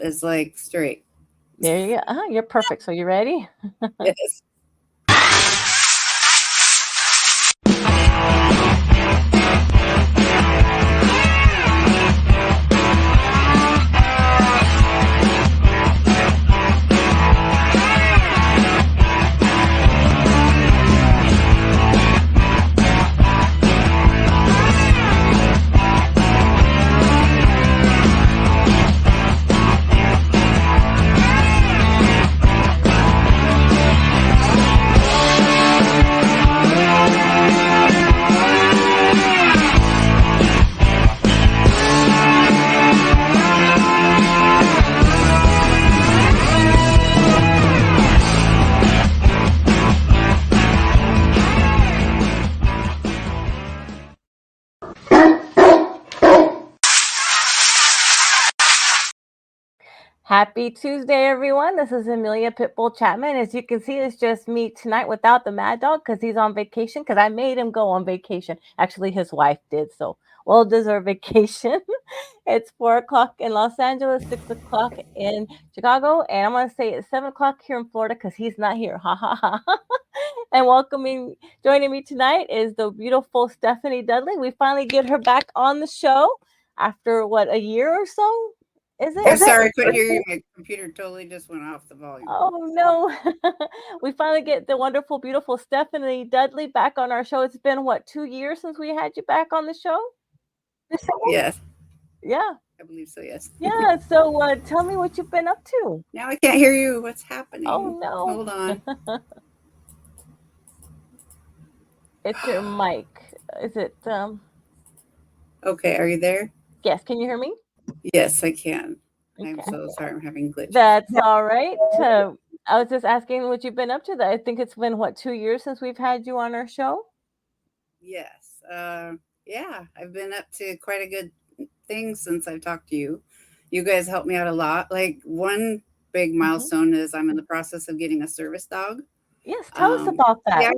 is like straight. There you go. You're perfect. So you ready? Yes. Happy Tuesday, everyone. This is Amelia Pitbull Chapman. As you can see, it's just me tonight without the Mad Dog because he's on vacation because I made him go on vacation. Actually, his wife did, so well-deserved vacation. It's 4 o'clock in Los Angeles, 6 o'clock in Chicago, and I'm going to say it's 7 o'clock here in Florida because he's not here. Ha, ha, ha. And joining me tonight is the beautiful Stephanie Dudley. We finally get her back on the show after, a year or so? Is it? I'm sorry, I couldn't hear you. My computer totally just went off the volume. Oh, no. We finally get the wonderful, beautiful Stephanie Dudley back on our show. It's been, 2 years since we had you back on the show? Yes. Yeah. I believe so, yes. Yeah, so tell me what you've been up to. Now I can't hear you. What's happening? Oh, no. Hold on. It's your mic. Is it... Okay, are you there? Yes, can you hear me? Yes, I can. Okay. I'm so sorry, I'm having glitches. That's all right. I was just asking what you've been up to. I think it's been, 2 years since we've had you on our show? Yes. Yeah, I've been up to quite a good thing since I've talked to you. You guys helped me out a lot. Like, one big milestone is I'm in the process of getting a service dog. Yes, tell us about that.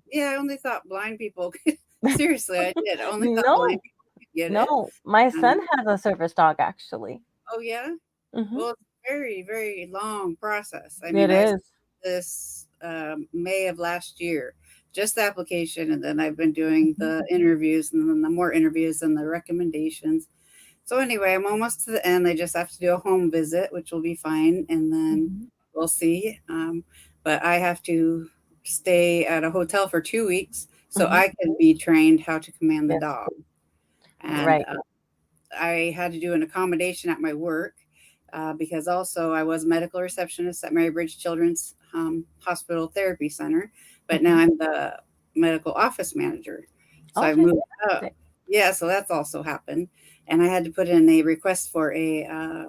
Yeah, I only thought blind people could. Seriously, I did. I only thought No. blind people could get it. No, my son has a service dog, actually. Oh, yeah? Mhm. Well, it's a very, very long process. I It mean, I is. started this May of last year, just the application, and then I've been doing the interviews, and then the more interviews and the recommendations. So anyway, I'm almost to the end. I just have to do a home visit, which will be fine, and then we'll see. But I have to stay at a hotel for 2 weeks so I can be trained how to command the dog. And Right. I had to do an accommodation at my work because also I was a medical receptionist at Mary Bridge Children's Hospital Therapy Center, but now I'm the medical office manager. So I moved up. Yeah, so that's also happened. And I had to put in a request for a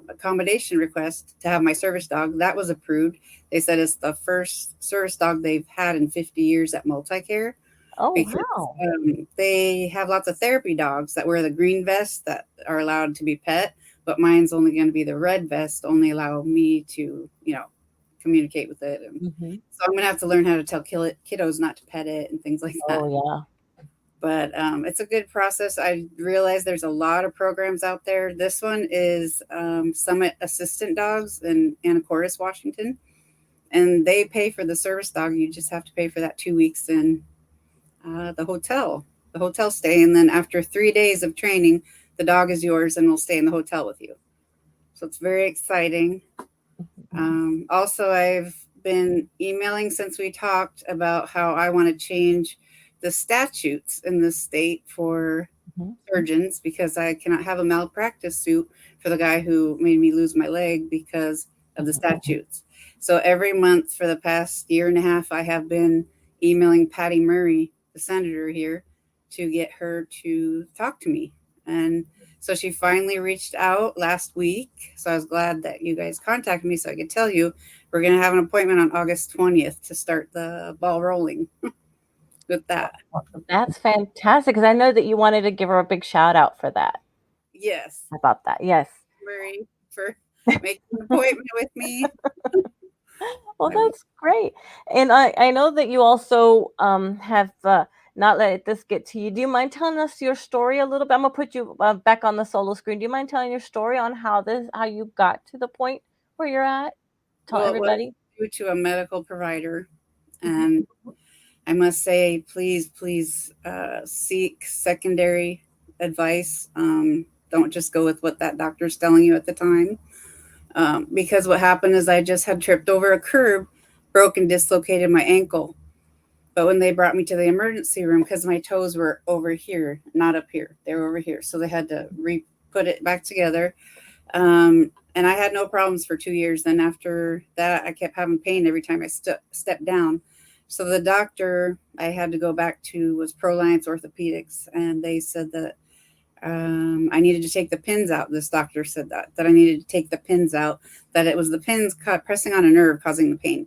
accommodation request to have my service dog. That was approved. They said it's the first service dog they've had in 50 years at Multicare. Oh, Because wow. they have lots of therapy dogs that wear the green vest that are allowed to be pet, but mine's only going to be the red vest, only allow me to, communicate with it. And so I'm going to have to learn how to tell kiddos not to pet it and things like that. Oh, yeah. But it's a good process. I realize there's a lot of programs out there. This one is Summit Assistant Dogs in Anacortes, Washington. And they pay for the service dog. You just have to pay for that 2 weeks in the hotel stay. And then after 3 days of training, the dog is yours and will stay in the hotel with you. So it's very exciting. Also, I've been emailing since we talked about how I want to change the statutes in the state for surgeons because I cannot have a malpractice suit for the guy who made me lose my leg because of the statutes. So every month for the past year and a half, I have been emailing Patty Murray, the senator here, to get her to talk to me. And so she finally reached out last week. So I was glad that you guys contacted me so I could tell you we're going to have an appointment on August 20th to start the ball rolling with that. That's fantastic because I know that you wanted to give her a big shout out for that. Yes. How about that? Yes. Murray for making an appointment with me. Well, that's great. And I know that you also have not let this get to you. Do you mind telling us your story a little bit? I'm gonna put you back on the solo screen. Do you mind telling your story on how you got to the point where you're at? Tell Well, it was everybody. due to a medical provider, Mhm. and I must say, please, please seek secondary advice. Don't just go with what that doctor's telling you at the time. Because what happened is I just had tripped over a curb, broke and dislocated my ankle. But when they brought me to the emergency room, because my toes were over here, not up here, they were over here. So they had to put it back together. And I had no problems for 2 years. Then after that, I kept having pain every time I stepped down. So the doctor I had to go back to was Proliance Orthopedics, and they said that I needed to take the pins out. This doctor said that I needed to take the pins out, that it was the pins pressing on a nerve causing the pain.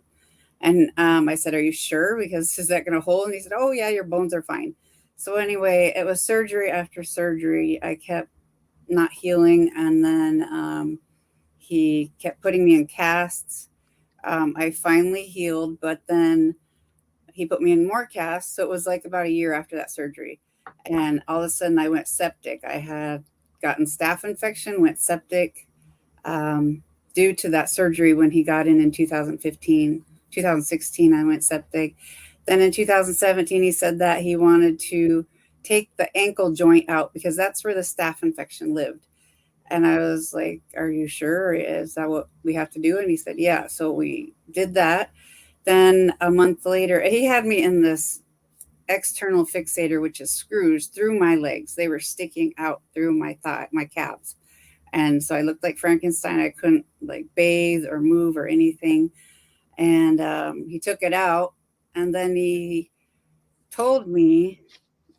And I said, "Are you sure? Because is that going to hold?" And he said, "Oh yeah, your bones are fine." So anyway, it was surgery after surgery. I kept not healing, and then he kept putting me in casts. I finally healed, but then he put me in more casts. So it was like about a year after that surgery. And all of a sudden, I went septic. I had gotten staph infection, went septic um, due to that surgery when he got in 2015. 2016, I went septic. Then in 2017, he said that he wanted to take the ankle joint out because that's where the staph infection lived. And I was like, "Are you sure? Is that what we have to do?" And he said, "Yeah." So we did that. Then a month later, he had me in this external fixator, which is screws through my legs. They were sticking out through my calves. And so I looked like Frankenstein. I couldn't like bathe or move or anything. And he took it out. And then he told me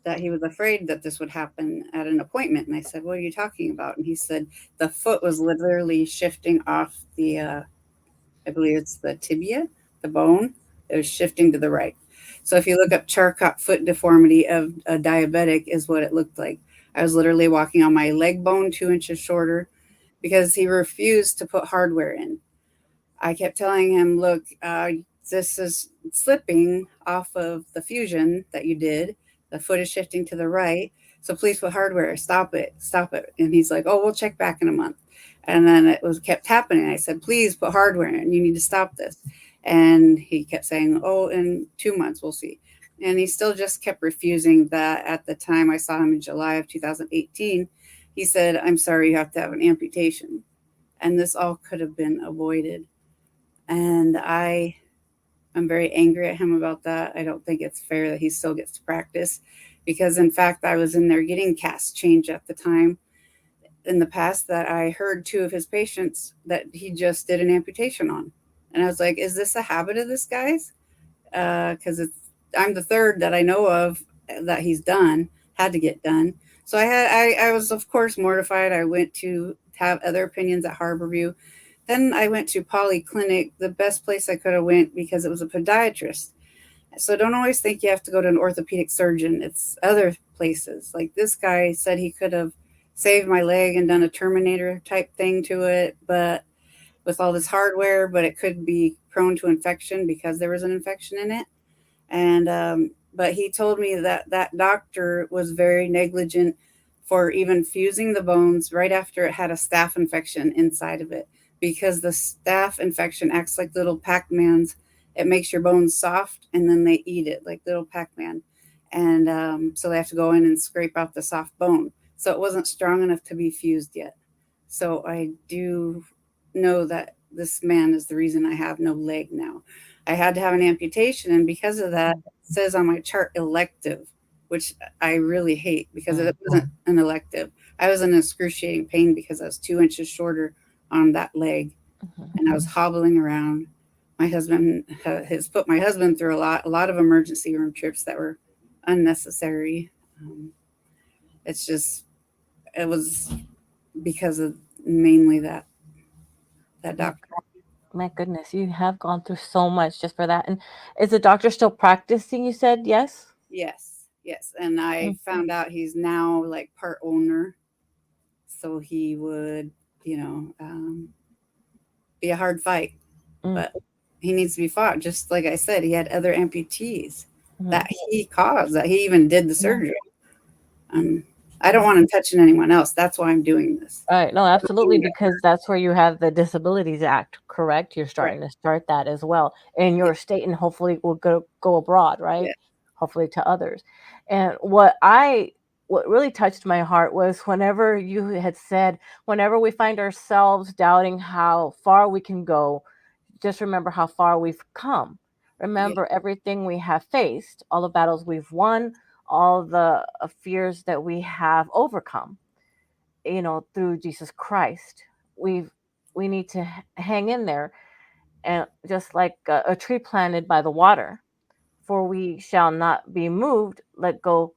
that he was afraid that this would happen at an appointment. And I said, "What are you talking about?" And he said, the foot was literally shifting off I believe it's the tibia, the bone. It was shifting to the right. So if you look up Charcot foot deformity of a diabetic, is what it looked like. I was literally walking on my leg bone 2 inches shorter because he refused to put hardware in. I kept telling him, "Look, this is slipping off of the fusion that you did. The foot is shifting to the right. So please put hardware. Stop it. Stop it." And he's like, "Oh, we'll check back in a month." And then it was kept happening. I said, "Please put hardware in. You need to stop this." And he kept saying, "Oh, in 2 months, we'll see." And he still just kept refusing that. At the time I saw him in July of 2018, he said, "I'm sorry, you have to have an amputation." And this all could have been avoided. And I'm very angry at him about that. I don't think it's fair that he still gets to practice because, in fact, I was in there getting cast change at the time in the past that I heard two of his patients that he just did an amputation on. And I was like, "Is this a habit of this guy's?" Because I'm the third that I know of that he's done, had to get done. So I was, of course, mortified. I went to have other opinions at Harborview. Then I went to Polyclinic, the best place I could have went because it was a podiatrist. So don't always think you have to go to an orthopedic surgeon. It's other places. Like this guy said he could have saved my leg and done a Terminator type thing to it, but with all this hardware, but it could be prone to infection because there was an infection in it. And but he told me that that doctor was very negligent for even fusing the bones right after it had a staph infection inside of it, because the staph infection acts like little Pac-Mans. It makes your bones soft and then they eat it like little Pac-Man. And so they have to go in and scrape out the soft bone, so it wasn't strong enough to be fused yet. So I do know that this man is the reason I have no leg now. I had to have an amputation, and because of that, it says on my chart elective, which I really hate because it wasn't an elective. I was in excruciating pain because I was 2 inches shorter on that leg, Mhm. and I was hobbling around. My husband has put my husband through a lot of emergency room trips that were unnecessary. Um, it's just it was because of mainly that My doctor. my goodness, you have gone through so much just for that. And is the doctor still practicing? You said yes. Yes, yes. And I Mhm. found out he's now like part owner, so he would, you know, be a hard fight, Mm. but he needs to be fought. Just like I said, he had other amputees. Mhm. that he caused, that he even did the Yeah. surgery. Um, I don't Mhm. want him touching anyone else. That's why I'm doing this. Right. No, I don't absolutely, wanna get because that's where you have the Disabilities Act, correct? You're right. starting to start that as well in Yeah, your state, and hopefully will go abroad, yeah, right? Hopefully to others. And what really touched my heart was whenever you had said, whenever we find ourselves doubting how far we can go, just remember how far we've come. yeah, Remember everything we have faced, all the battles we've won, all the fears that we have overcome, through Jesus Christ. We've we need to hang in there, and just like a tree planted by the water, for we shall not be moved. Let go,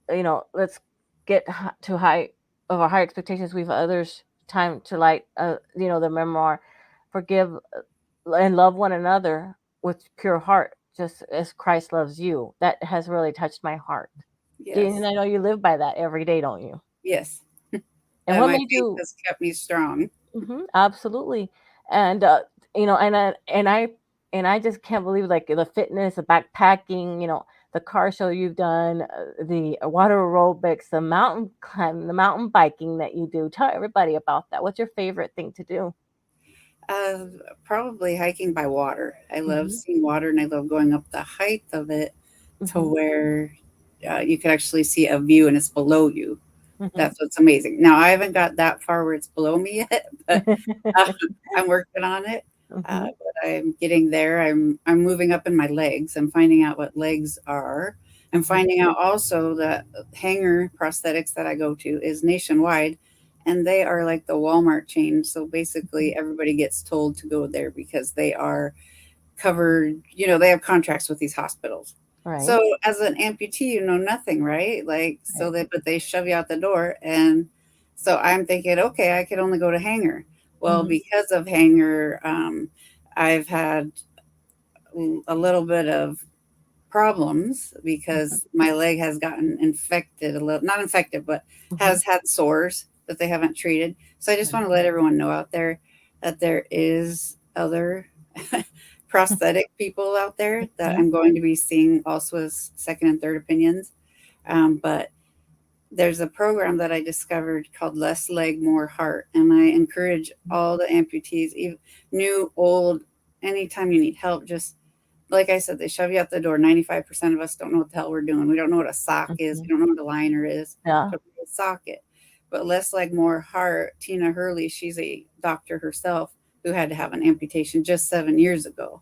let's get to high of our high expectations. We've others time to light, the memoir, forgive and love one another with pure heart, just as Christ loves you. That has really touched my heart. And yes, I know you live by that every day, don't you? yes. And what My made faith you? has kept me strong. Absolutely. And and I just can't believe, like, the fitness, the backpacking, the car show you've done, the water aerobics, the mountain climbing, the mountain biking that you do. Tell everybody about that. What's your favorite thing to do? Uh, Probably hiking by water. I love Mhm. seeing water, and I love going up the height of it to Mhm. where you can actually see a view and it's below you. Mhm. That's what's amazing. Now, I haven't got that far where it's below me yet, but uh, I'm working on it. Mhm. But I'm getting there. I'm moving up in my legs. I'm finding out what legs are. I'm Mhm. finding out also that hanger prosthetics that I go to is nationwide, and they are like the Walmart chain. So basically, everybody gets told to go there because they are covered, they have contracts with these hospitals. Right. So as an amputee, you know nothing, right? Like, Right. but they shove you out the door. And so I'm thinking, okay, I could only go to Hanger. Well, Mhm. because of Hanger, I've had a little bit of problems Mhm. because my leg has gotten infected a little, not infected, but Mhm. has had sores that they haven't treated. So I just Right. want to let everyone know out there that there is other prosthetic people out there that Mhm. I'm going to be seeing also as second and third opinions. But there's a program that I discovered called Less Leg, More Heart. And I encourage all the amputees, even new, old, anytime you need help, just like I said, they shove you out the door. 95% of us don't know what the hell we're doing. We don't know what a sock is. Mhm. We don't know what a liner is. Yeah. So we sock it. But Less Leg, More Heart, Tina Hurley, she's a doctor herself who had to have an amputation just 7 years ago.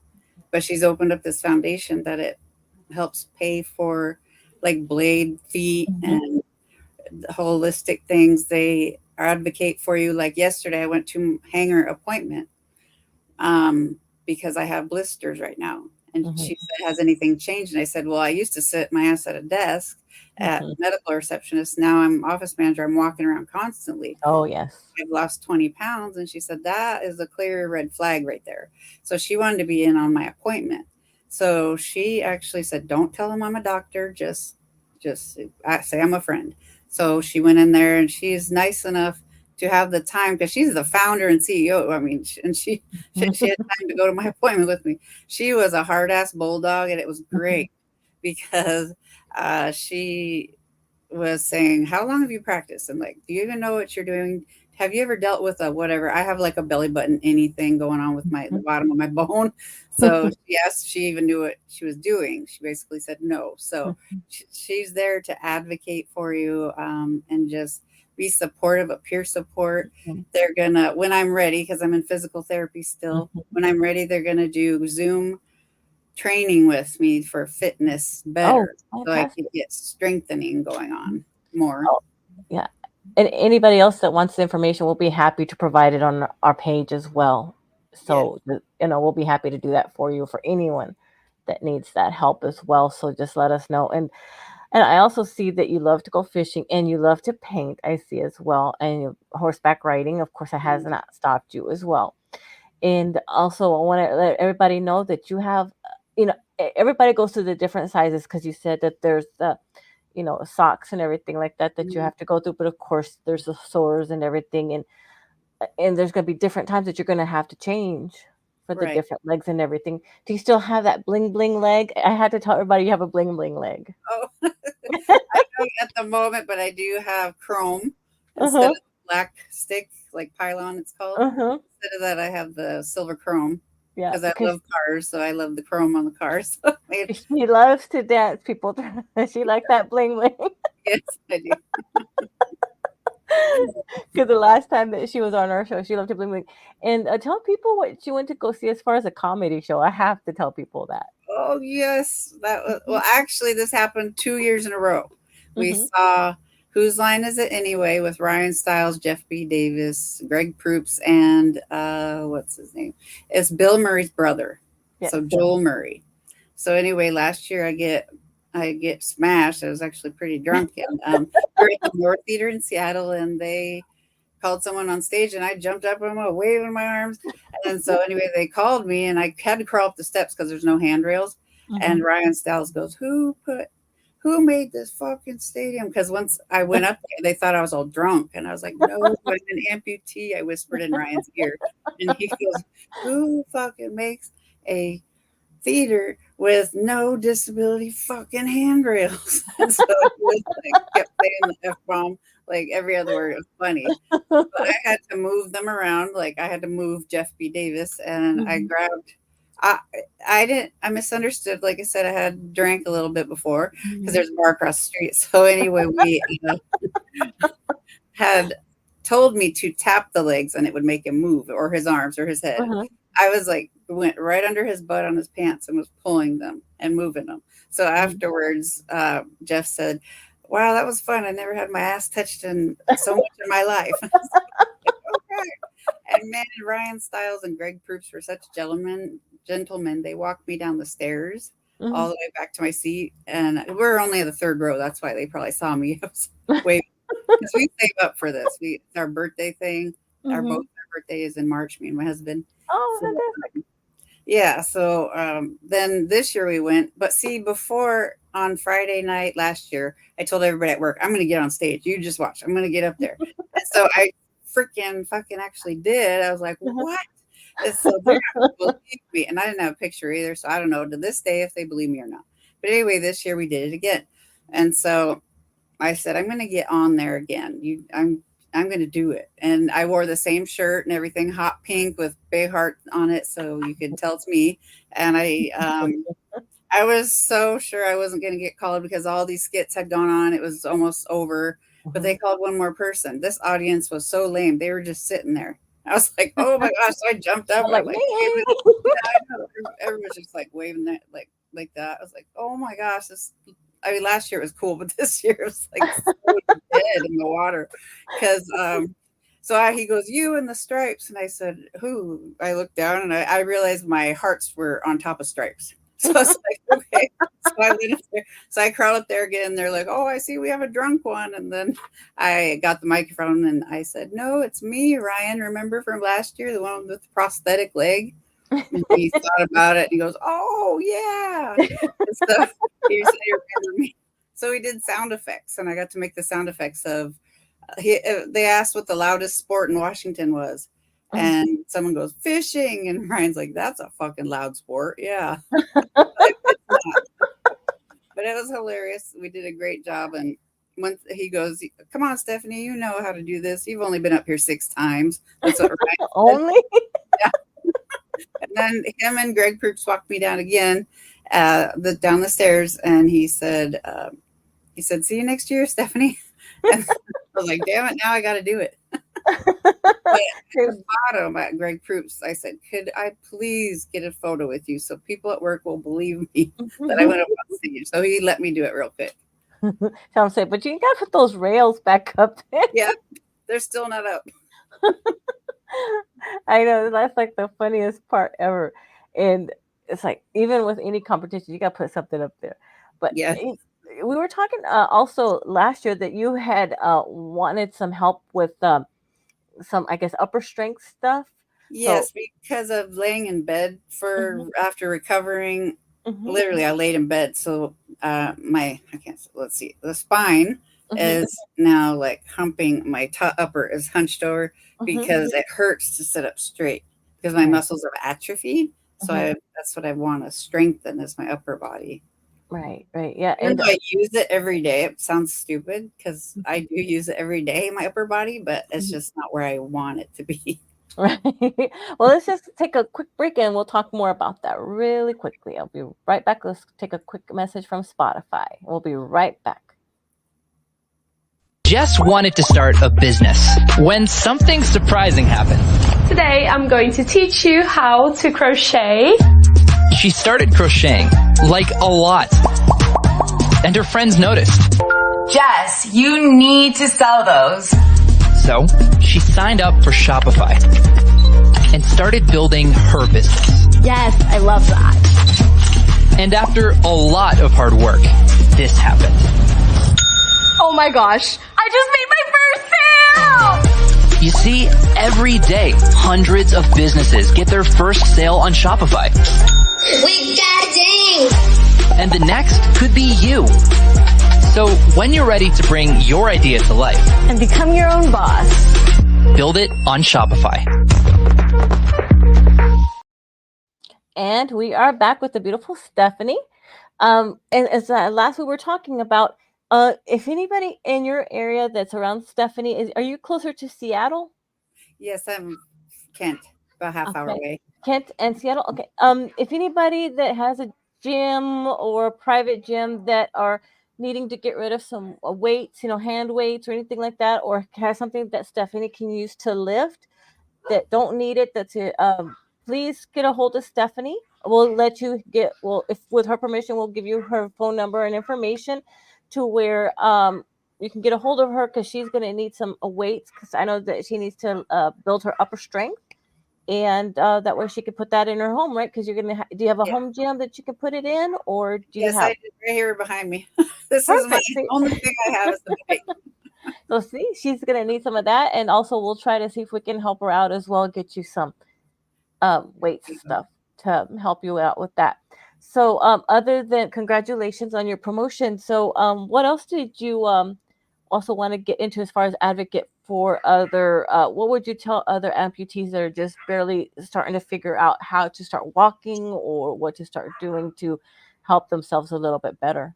But she's opened up this foundation that it helps pay for like blade feet Mhm. and holistic things. They advocate for you. Like yesterday, I went to hanger appointment um, because I have blisters right now. And Mhm. she said, "Has anything changed?" And I said, "Well, I used to sit my ass at a desk at Mhm. medical receptionist. Now I'm office manager. I'm walking around constantly. Oh, yes. I've lost 20 pounds." And she said, "That is a clear red flag right there." So she wanted to be in on my appointment. So she actually said, "Don't tell him I'm a doctor. Just say I'm a friend." So she went in there and she's nice enough to have the time because she's the founder and CEO. I mean, and she had time to go to my appointment with me. She was a hard ass bulldog, and it was Mhm. great because she was saying, "How long have you practiced?" And like, "Do you even know what you're doing? Have you ever dealt with a whatever?" I have like a belly button, anything going on with the Mhm. bottom of my bone. So yes, she even knew what she was doing. She basically said no. So she's there to advocate for you and just be supportive, a peer support. Mhm. They're gonna when I'm ready because I'm in physical therapy still. Mhm. When I'm ready, they're gonna do Zoom training with me for fitness Oh, better so I can fantastic. get strengthening going on more. Oh, yeah. And anybody else that wants the information, we'll be happy to provide it on our page as well. Yes. So, we'll be happy to do that for you, for anyone that needs that help as well. So just let us know. And I also see that you love to go fishing and you love to paint. I see as well, and horseback riding. Of course, it has Mm, not stopped you as well. And also, I want to let everybody know that you have, everybody goes through the different sizes, because you said that there's the, socks and everything like that that you mm, have to go through. But of course, there's the sores and everything, and there's going to be different times that you're going to have to change. for the Right. different legs and everything. Do you still have that bling bling leg? I had to tell everybody you have a bling bling leg. Oh, I don't at the moment, but I do have chrome instead Uh-huh. of black stick, like pylon, it's called. Uh-huh. Instead of that, I have the silver chrome Yeah, because I because love cars, so I love the chrome on the cars. So she loves to dance, people. She likes that bling bling. yes, I do. Because the last time that she was on our show, she loved to bling bling. And tell people what she went to go see as far as a comedy show. I have to tell people that. Oh yes, that was Mhm. well. Actually, this happened 2 years in a row. We Mhm. saw Whose Line Is It Anyway with Ryan Stiles, Jeff B. Davis, Greg Proops, and what's his name? It's Bill Murray's brother. Yes. So Joel Murray. So anyway, last year I get smashed. I was actually pretty drunk, and we were at the North Theater in Seattle, and they called someone on stage, and I jumped up and I'm waving my arms. And so anyway, they called me, and I had to crawl up the steps because there's no handrails. And Mhm. Ryan Stiles goes, Who made this fucking stadium? Because once I went up there, they thought I was all drunk. And I was like, no, I'm an amputee. I whispered in Ryan's ear. And he goes, who fucking makes a theater with no disability fucking handrails? And so he was like, kept saying the F bomb like every other word. It was funny. But I had to move them around. Like I had to move Jeff B. Davis, and I Mhm. grabbed. I I didn't. I misunderstood. Like I said, I had drank a little bit before because Mhm. there's a bar across the street. So anyway, we had told me to tap the legs, and it would make him move, or his arms, or his head. Uh-huh. I was like, went right under his butt on his pants and was pulling them and moving them. So Mhm. afterwards, Jeff said, "Wow, that was fun. I never had my ass touched in so much in my life." Okay. And man, Ryan Stiles and Greg Proops were such gentlemen. They walked me down the stairs all Mhm. the way back to my seat, and we're only in the third row. That's why they probably saw me. I was waving because we save up for this. It's our birthday thing. Mhm. Our birthday is in March. Me and my husband. Oh, So fantastic. yeah. So then this year we went, but see, before on Friday night last year, I told everybody at work, I'm going to get on stage. You just watch. I'm going to get up there. And so I freaking fucking actually did. I was like, what? And so they're not going to believe me. And I didn't have a picture either. So I don't know to this day if they believe me or not. But anyway, this year we did it again. And so I said, I'm going to get on there again. I'm going to do it. And I wore the same shirt and everything, hot pink with big heart on it, so you could tell it's me. And I was so sure I wasn't going to get called because all these skits had gone on. It was almost over, but Mhm. they called one more person. This audience was so lame. They were just sitting there. I was like, oh my gosh. So I jumped up I'm and I'm like, like, me. waving. Yeah, I know. Everyone's just like waving that, like that. I was like, oh my gosh. I mean, last year it was cool, but this year it was like so dead in the water. Because, he goes, you and the stripes. And I said, who? I looked down and I realized my hearts were on top of stripes. So I was like, okay. So I went up there. So I crawled up there again. They're like, oh, I see we have a drunk one. And then I got the microphone and I said, no, it's me, Ryan. Remember from last year, the one with the prosthetic leg? And he thought about it and he goes, oh, yeah. And so he said he remembered me. So he did sound effects, and I got to make the sound effects of. They asked what the loudest sport in Washington was, Mhm. and someone goes fishing, and Ryan's like, "That's a fucking loud sport, yeah." It's not, but it was hilarious. We did a great job, and once he goes, "Come on, Stephanie, you know how to do this. You've only been up here 6 times." That's what Ryan said. Only? Yeah. And then him and Greg Proops walked me down again, down the stairs, and he said, "See you next year, Stephanie." And I was like, "Damn it, now I got to do it." But at the bottom at Greg Proops, I said, "Could I please get a photo with you so people at work will believe me that I went up on stage?" So he let me do it real quick. Sounds safe, but you gotta put those rails back up there. Yeah, they're still not up. I know that's like the funniest part ever, and it's like even with any competition, you gotta put something up there. But Yeah. we were talking also last year that you had wanted some help with some, I guess, upper strength stuff. So, Yes, because of laying in bed mhm, for after recovering. mhm, Literally, I laid in bed, so my I can't. Let's see. The spine mhm, is now like humping. My upper is hunched over mhm, because it hurts to sit up straight. because my Right. muscles have atrophied. So Mhm. that's what I want to strengthen is my upper body. Right. Right. Yeah. Even And though I use it every day, it sounds stupid because I do use it every day, my upper body, but it's Mhm. just not where I want it to be. Right. Well, let's just take a quick break and we'll talk more about that really quickly. I'll be right back. Let's take a quick message from Spotify. We'll be right back. Jess wanted to start a business when something surprising happened. Today I'm going to teach you how to crochet. She started crocheting, like a lot. And her friends noticed. Jess, you need to sell those. So she signed up for Shopify and started building her business. Yes, I love that. And after a lot of hard work, this happened. Oh my gosh, I just made my first sale! You see, every day, hundreds of businesses get their first sale on Shopify. We got ding! And the next could be you. So when you're ready to bring your idea to life And become your own boss. build it on Shopify. And we are back with the beautiful Stephanie. And as last we were talking about, if anybody in your area that's around Stephanie, are you closer to Seattle? Yes, I'm Kent, about half hour Okay. away. Kent and Seattle. Okay. If anybody that has a gym or a private gym that are needing to get rid of some weights, hand weights or anything like that, or has something that Stephanie can use to lift that don't need it, please get a hold of Stephanie. We'll let you if with her permission, we'll give you her phone number and information to where you can get a hold of her because she's going to need some weights because I know that she needs to build her upper strength. And that way she could put that in her home, right? Because you're going to do you have a Yeah. home gym that you can put it in, or do you Yes, have? I did right here behind me. This is my Perfect. only thing I have is the bike. So see, she's going to need some of that. And also we'll try to see if we can help her out as well, get you some weights stuff to help you out with that. So other than congratulations on your promotion. So what else did you also want to get into as far as advocate for other, what would you tell other amputees that are just barely starting to figure out how to start walking or what to start doing to help themselves a little bit better?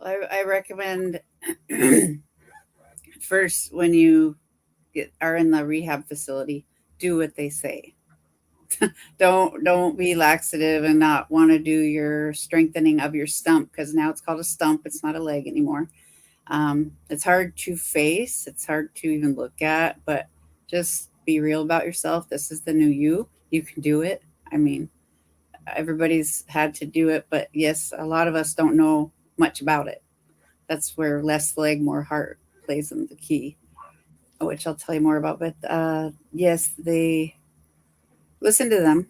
I recommend first when you are in the rehab facility, do what they say. Don't be laxative and not want to do your strengthening of your stump because now it's called a stump. It's not a leg anymore. It's hard to face. It's hard to even look at, but just be real about yourself. This is the new you. You can do it. I mean, everybody's had to do it, but yes, a lot of us don't know much about it. That's where less leg, more heart plays in the key, which I'll tell you more about. But yes, they listen to them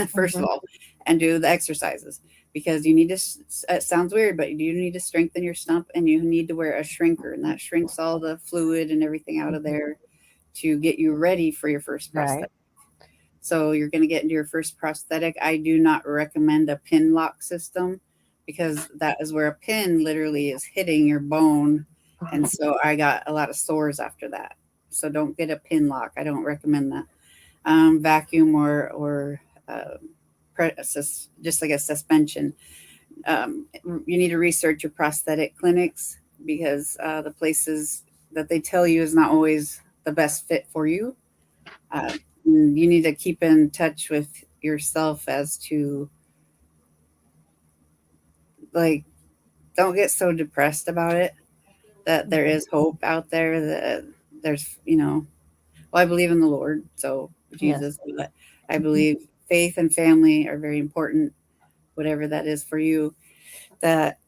first of Mhm. all, and do the exercises because you need to. It sounds weird, but you need to strengthen your stump, and you need to wear a shrinker, and that shrinks all the fluid and everything out of there to get you ready for your first Right. prosthetic. So you're going to get into your first prosthetic. I do not recommend a pin lock system because that is where a pin literally is hitting your bone. And so I got a lot of sores after that. So don't get a pin lock. I don't recommend that. Vacuum or just like a suspension. You need to research your prosthetic clinics because the places that they tell you is not always the best fit for you. You need to keep in touch with yourself as to like don't get so depressed about it that there is hope out there that there's well I believe in the Lord, so Yes. Jesus, but I believe faith and family are very important, whatever that is for you, that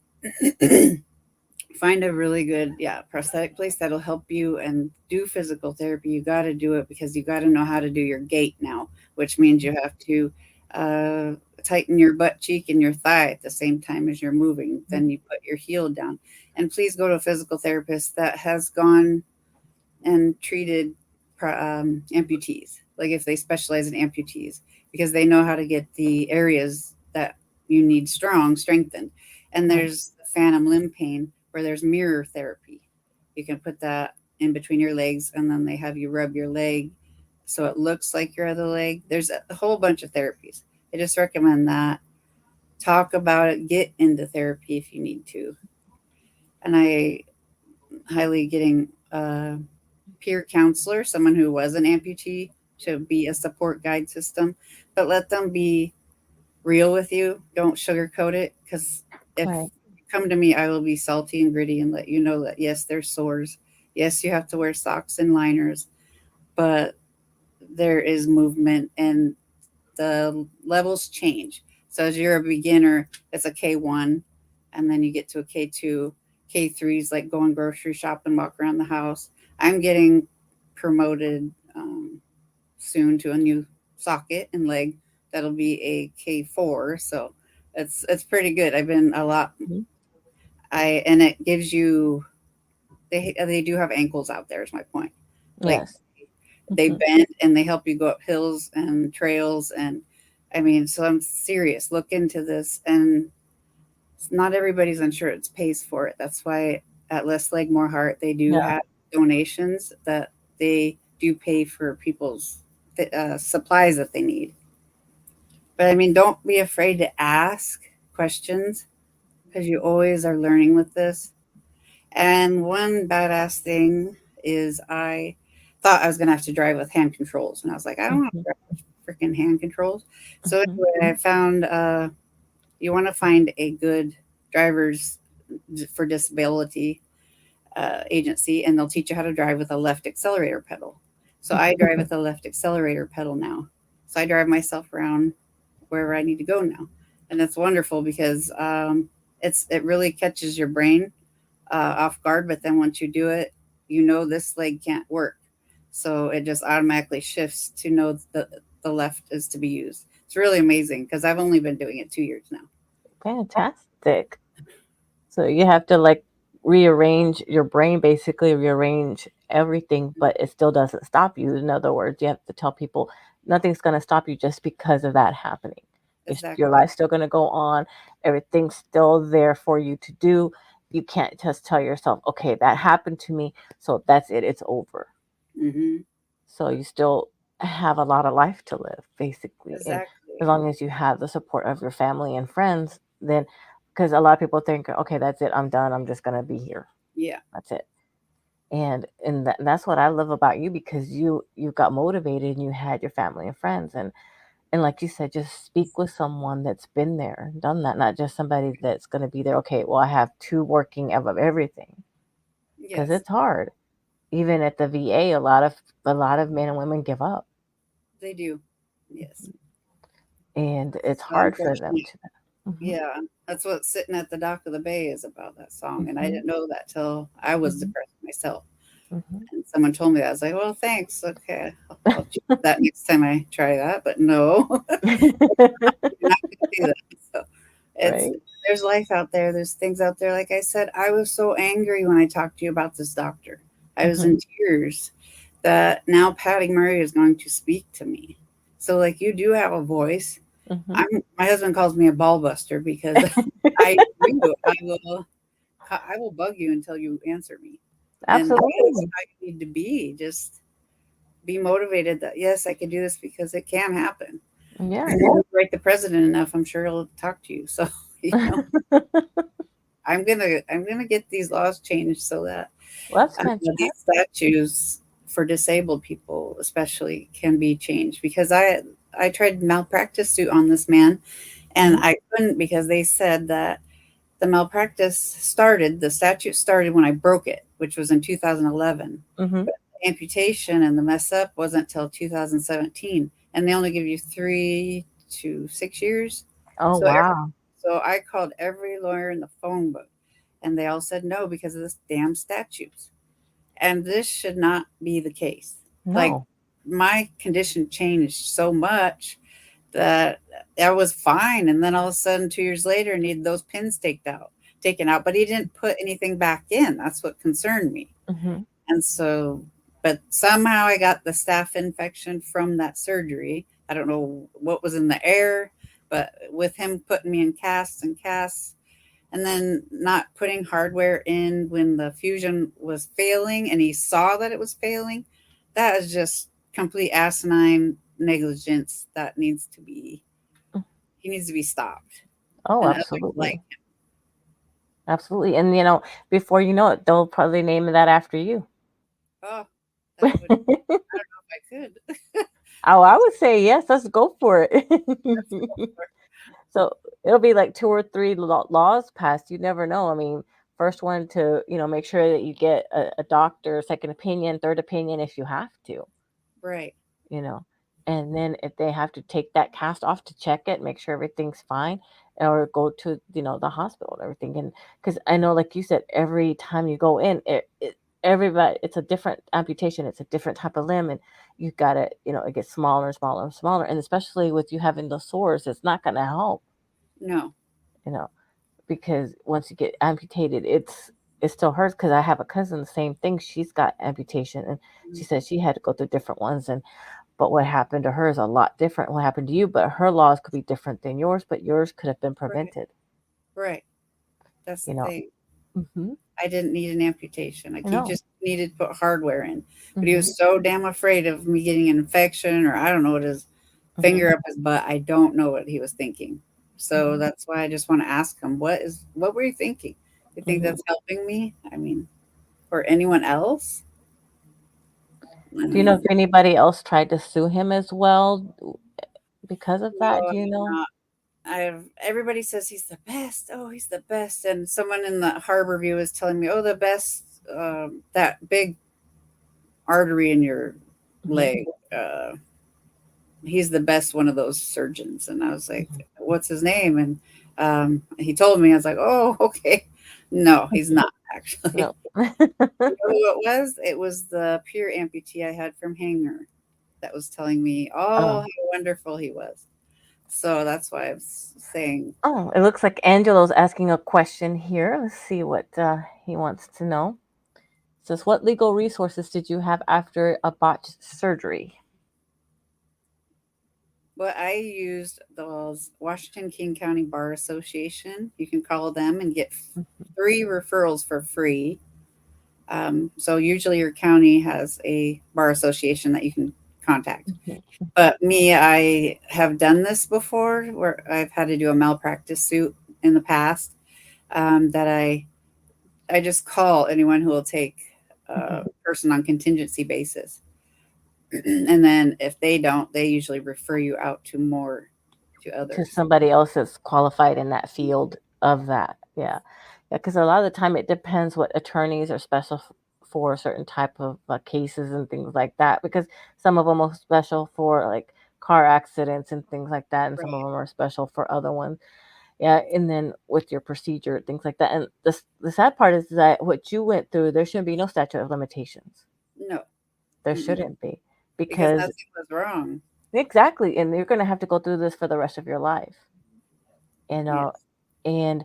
find a really good prosthetic place that'll help you and do physical therapy. You got to do it because you got to know how to do your gait now, which means you have to tighten your butt cheek and your thigh at the same time as you're moving. Then you put your heel down, and please go to a physical therapist that has gone and treated amputees, like if they specialize in amputees, because they know how to get the areas that you need strengthened. And there's phantom limb pain where there's mirror therapy. You can put that in between your legs, and then they have you rub your leg so it looks like your other leg. There's a whole bunch of therapies. I just recommend that. Talk about it. Get into therapy if you need to. And I highly getting a peer counselor, someone who was an amputee, to be a support guide system, but let them be real with you. Don't sugarcoat it, because if Right. you come to me, I will be salty and gritty and let you know that yes, there's sores. Yes, you have to wear socks and liners, but there is movement and the levels change. So as you're a beginner, it's a K1, and then you get to a K2. K3 is like going grocery shopping, walk around the house. I'm getting promoted soon to a new socket and leg. That'll be a K4. So it's pretty good. I've been a lot. Mhm. And it gives you, they do have ankles out there is my point. Like Yes. they Mhm. bend and they help you go up hills and trails. And I mean, so I'm serious. Look into this. And not everybody's insurance pays for it. That's why at Less Leg More Heart, they do Yeah. have donations that they do pay for people's supplies that they need. But I mean, don't be afraid to ask questions, because you always are learning with this. And one badass thing is I thought I was going to have to drive with hand controls. And I was like, I don't want to Mhm. drive with freaking hand controls. So Mhm. anyway, I found you want to find a good drivers for disability agency, and they'll teach you how to drive with a left accelerator pedal. So I drive with a left accelerator pedal now. So I drive myself around wherever I need to go now, and it's wonderful because it really catches your brain off guard. But then once you do it, you know this leg can't work, so it just automatically shifts to know the left is to be used. It's really amazing because I've only been doing it 2 years now. Fantastic. So you have to like rearrange your brain, basically rearrange everything, but it still doesn't stop you. In other words, you have to tell people nothing's going to stop you just because of that happening. Your Exactly. life's still going to go on. Everything's still there for you to do. You can't just tell yourself, okay, that happened to me, so that's it. It's over. Hmm. So you still have a lot of life to live, basically. And as Exactly. long as you have the support of your family and friends, then because a lot of people think, okay, that's it, I'm done. I'm just gonna be here. Yeah. That's it. And that's what I love about you, because you got motivated and you had your family and friends, and like you said, just speak with someone that's been there, done that, not just somebody that's gonna be there. Okay, well, I have two working of everything, because Yes, it's hard. Even at the VA, a lot of men and women give up, they do. Yes. and it's So hard for them unfortunately, to. Mhm, yeah, that's what Sitting at the Dock of the Bay is about, that song. And I mhm, didn't know that till I was mhm, depressed myself. mhm. And someone told me that. I was like, well, thanks. Okay. I'll choose that next time I try that. But no, you're not going to do that. So it's, Right. there's life out there. There's things out there. Like I said, I was so angry when I talked to you about this doctor. I was in Mhm, tears that now Patty Murray is going to speak to me. So, like, you do have a voice. mhm. My husband calls me a ball buster because I do. I will bug you until you answer me. And that is Absolutely. how you need to be. Just be motivated that yes, I can do this because it can happen. Yeah. And if you write the president enough, I'm sure he'll talk to you. So, you know, I'm gonna get these laws changed so that Well, that's these fantastic. statutes for disabled people especially can be changed, because I tried malpractice suit on this man, and Mhm, I couldn't, because they said that the statute started when I broke it, which was in 2011. mhm. But the amputation and the mess up wasn't till 2017. And they only give you 3 to 6 years. Oh, So, wow. so I called every lawyer in the phone book, and they all said no because of this damn statutes. And this should not be the case. Like, No. my condition changed so much that I was fine. And then all of a sudden, 2 years later, I needed those pins taken out, but he didn't put anything back in. That's what concerned me. Mhm. And so, but somehow I got the staph infection from that surgery. I don't know what was in the air, but with him putting me in casts and casts, and then not putting hardware in when the fusion was failing and he saw that it was failing, that is just complete asinine negligence that needs to be. He needs to be stopped. Oh, And others like absolutely. Absolutely. And before you know it, they'll probably name that after you. oh, that would. I don't know if I could. Oh, I would say yes. Let's go for it. So it'll be like 2 or 3 laws passed. You never know. I mean, first one to make sure that you get a doctor, second opinion, third opinion if you have to. Right. You know, and then if they have to take that cast off to check it, make sure everything's fine, or go to the hospital and everything. And because I know, like you said, every time you go in, everybody, it's a different amputation, it's a different type of limb, and you gotta, it gets smaller and smaller and smaller, and especially with you having the sores, it's not gonna help. No. Because once you get amputated, it still hurts. Because I have a cousin, the same thing. She's got amputation, and she said she had to go through different ones, but what happened to her is a lot different than what happened to you. But her laws could be different than yours, but yours could have been prevented. Right. That's the thing. Mm-hmm. I didn't need an amputation. Like, he No. just needed to put hardware in. But he Mm-hmm. was so damn afraid of me getting an infection, or I don't know what his finger up his butt. I don't know what he was thinking. So that's why I just want to ask him, what were you thinking? You think that's helping me? I mean, or anyone else? Do you know if anybody else tried to sue him as well because of that? No, Do you know? everybody says he's the best. Oh, he's the best. And someone in the Harbor View was telling me, oh, the best, that big artery in your leg. He's the best one of those surgeons. And I was like, what's his name? And he told me. I was like, oh, okay. No, he's not, actually. No. You know who it was? It was the peer amputee I had from Hanger that was telling me, how wonderful he was. So that's why I was saying. Oh, it looks like Angelo's asking a question here. Let's see what he wants to know. It says, what legal resources did you have after a botched surgery? What I used was Washington King County Bar Association. You can call them and get 3 referrals for free. So usually your county has a bar association that you can contact. But me, I have done this before where I've had to do a malpractice suit in the past, that I just call anyone who will take a person on contingency basis. And then if they don't, they usually refer you out to others. To somebody else that's qualified in that field of that. Yeah. Because a lot of the time it depends what attorneys are special for a certain type of cases and things like that. Because some of them are special for like car accidents and things like that. And some of them are special for other ones. Yeah. And then with your procedure, things like that. And the sad part is that what you went through, there shouldn't be no statute of limitations. No. There shouldn't be. Because nothing was wrong. Exactly. And you're going to have to go through this for the rest of your life. And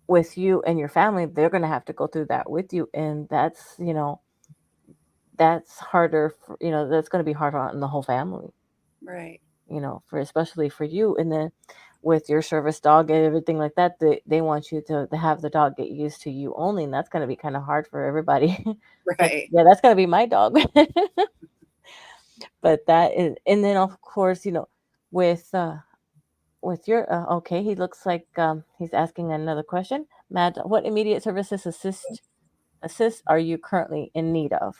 with you and your family, they're going to have to go through that with you. And that's, that's harder, that's going to be harder on the whole family. Right. Especially for you. And then with your service dog and everything like that, they want you to have the dog get used to you only. And that's going to be kind of hard for everybody. Right. Yeah, that's going to be my dog. But that is, and then of course, with your okay, he looks like he's asking another question. Matt, what immediate services assist are you currently in need of?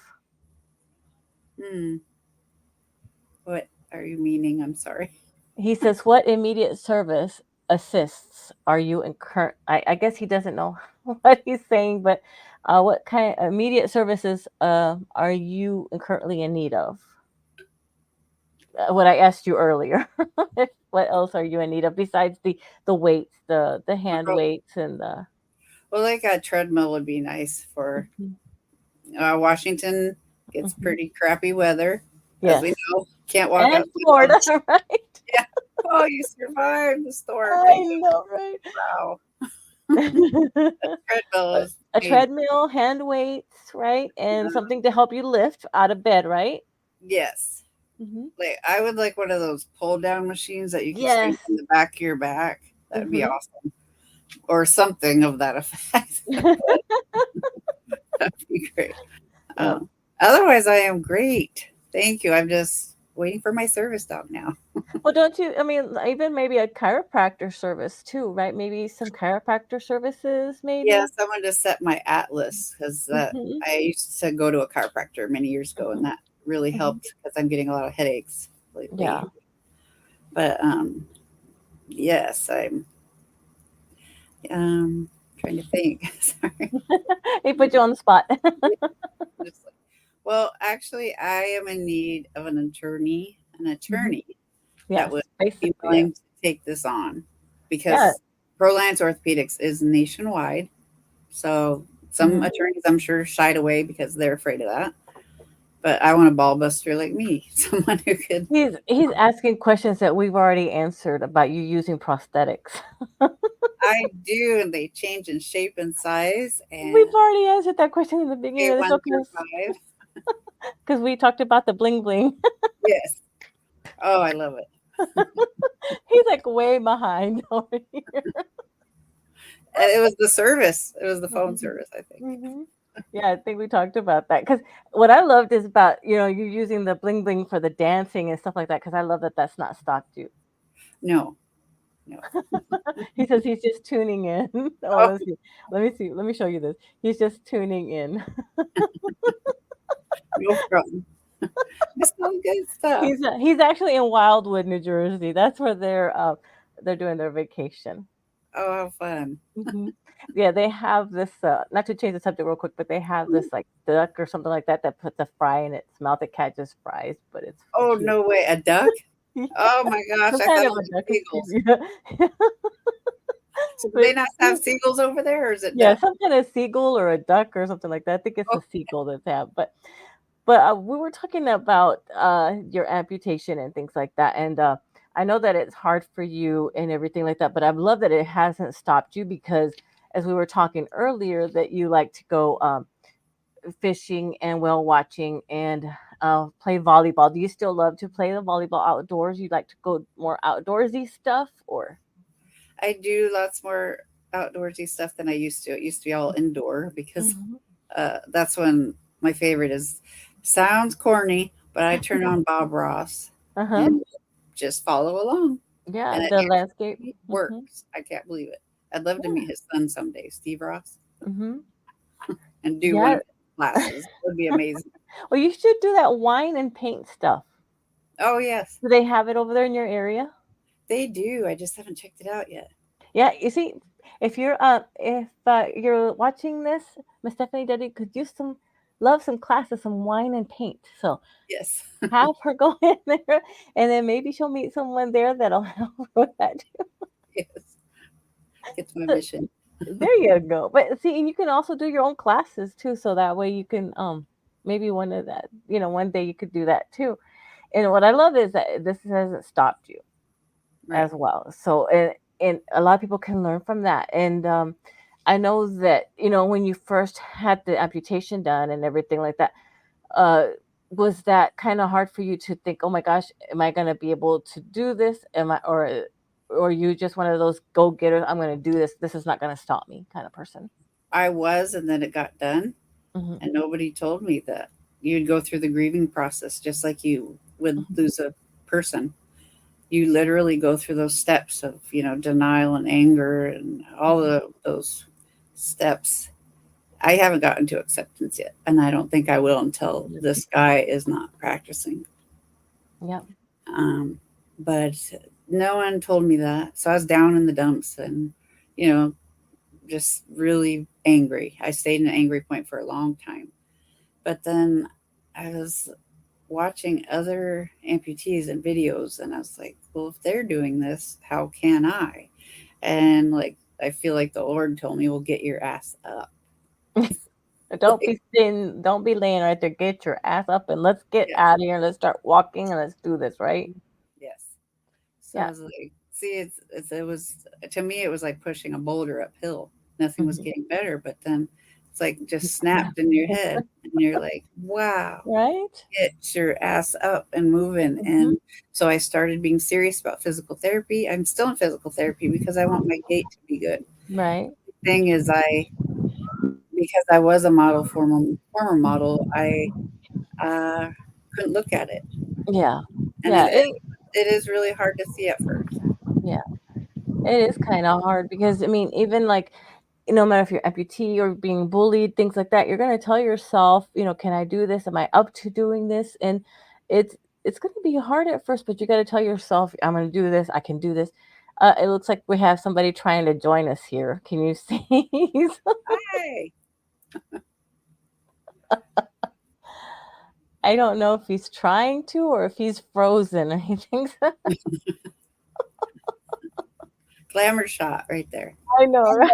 What are you meaning? I'm sorry. He says, what immediate service assists are you in current? I guess he doesn't know what he's saying, but what kind of immediate services are you currently in need of? What I asked you earlier. What else are you in need of besides the weights, the hand weights and the? Well, like a treadmill would be nice for Washington. Gets pretty crappy weather. As we know, can't walk out. Florida, right? Yeah. Oh, you survived the storm. I know, right? Wow. A treadmill, hand weights, right? And something to help you lift out of bed, right? Yes. Like, I would like one of those pull down machines that you can stick in the back of your back. That would be awesome. Or something of that effect. That'd be great. Otherwise, I am great. Thank you. I'm just waiting for my service dog now. Well, don't you? I mean, even maybe a chiropractor service too, right? Maybe some chiropractor services, Yeah, maybe. someone just set my atlas because Hmm. I used to go to a chiropractor many years ago, and Hmm. that really Hmm. helped because I'm getting a lot of headaches Yeah. lately. But yes, I'm trying to think. Sorry. They put you on the spot. Yeah, just well, actually, I am in need of an Hmm. attorney that Yes, would be basically. willing to take this on Yeah. because Prolance Orthopedics is nationwide. So some Hmm. attorneys, I'm sure, shied away because they're afraid of that. But I want a ball buster like me, someone who could. He's asking questions that we've already answered about you using prosthetics. I do, and they change in shape and size, We've and already answered that question in the beginning okay, of the show one through five. because we talked about the bling bling. Yes. Oh, I love it. He's like way behind over here. And it was the service. It was the phone Mhm. service, I think. Mhm. Yeah, I think we talked about that because what I loved is about you using the bling bling for the dancing and stuff like that because I love that that's not stopped you. No, no. He says he's just tuning in. Oh, Oh, let's see. Let me see. Let me show you this. He's just tuning in. no problem. It's some good stuff. He's actually in Wildwood, New Jersey. That's where they're doing their vacation. Oh, how fun. Hmm. Yeah, they have this. Not to change the subject real quick, but they have this like duck or something like that that puts a fry in its mouth. It catches fries, but it's Oh, cute. no way. A duck? Yeah, Oh my gosh, some I kind thought of it a was duck is seagulls. cute. Yeah. So do But they not have seagulls over there, or is it yeah, duck? some kind of seagull or a duck or something like that. I think it's Oh, a seagull that's have. But we were talking about your amputation and things like that, and I know that it's hard for you and everything like that. But I love that it hasn't stopped you because, as we were talking earlier, that you like to go fishing and whale watching and play volleyball. Do you still love to play the volleyball outdoors? You like to go more outdoorsy stuff, or? I do lots more outdoorsy stuff than I used to. It used to be all indoor because Mhm. that's when my favorite is. Sounds corny, but I turn on Bob Ross Uh huh. and just follow along, Yeah, and it the landscape. actually Hmm. works. I can't believe it. I'd love to meet his son someday, Steve Ross, Hmm. and do one Yeah. of his classes. It would be amazing. Well, you should do that wine and paint stuff. Oh yes, Do they have it over there in your area? they do. I just haven't checked it out yet. Yeah, you see, if you're watching this, Miss Stephanie Dudley could use some love some classes, some wine and paint. So Yes, have her go in there, and then maybe she'll meet someone there that'll help her with that. yes, it's my So, mission. there you go. But see, and you can also do your own classes too, so that way you can maybe one of that one day you could do that too. And what I love is that this hasn't stopped you Right. as well. So and a lot of people can learn from that. And I know that when you first had the amputation done and everything like that, uh, was that kind of hard for you to think, oh my gosh, am I going to be able to do this? Am I or you just one of those go getters? I'm going to do this. This is not going to stop me kind of person. I was, and then it got done, Hmm. and nobody told me that you'd go through the grieving process just like you would lose a person. You literally go through those steps of denial and anger and all of those steps. I haven't gotten to acceptance yet, and I don't think I will until this guy is not practicing. Yeah. Um, but no one told me that, so I was down in the dumps and you know just really angry. I stayed in an angry point for a long time, but then I was watching other amputees and videos, and I was like, well, if they're doing this, how can I? And like, I feel like the Lord told me, well, get your ass up. Like, Don't be laying right there. Get your ass up and let's get yeah, out of here and let's start walking and let's do this, right? yes. So I Yeah. was like, see, it was, to me, it was like pushing a boulder uphill. Nothing was Mhm. getting better, but then it's like just snapped in your head, and you're like, wow, Right? get your ass up and moving. Hmm. And so I started being serious about physical therapy. I'm still in physical therapy because I want my gait to be good. Right. Thing is, because I was a model former model, I uh, couldn't look at it. Yeah. And Yeah. it is really hard to see at first. Yeah. It is kind of hard because I mean, even like no matter if you're amputee or being bullied, things like that, you're gonna tell yourself, can I do this? Am I up to doing this? And it's it's gonna be hard at first, but you gotta tell yourself, I'm gonna do this, I can do this. It looks like we have somebody trying to join us here. Can you see? Hi. I don't know if he's trying to or if he's frozen or anything. Glamour shot right there. I know, right?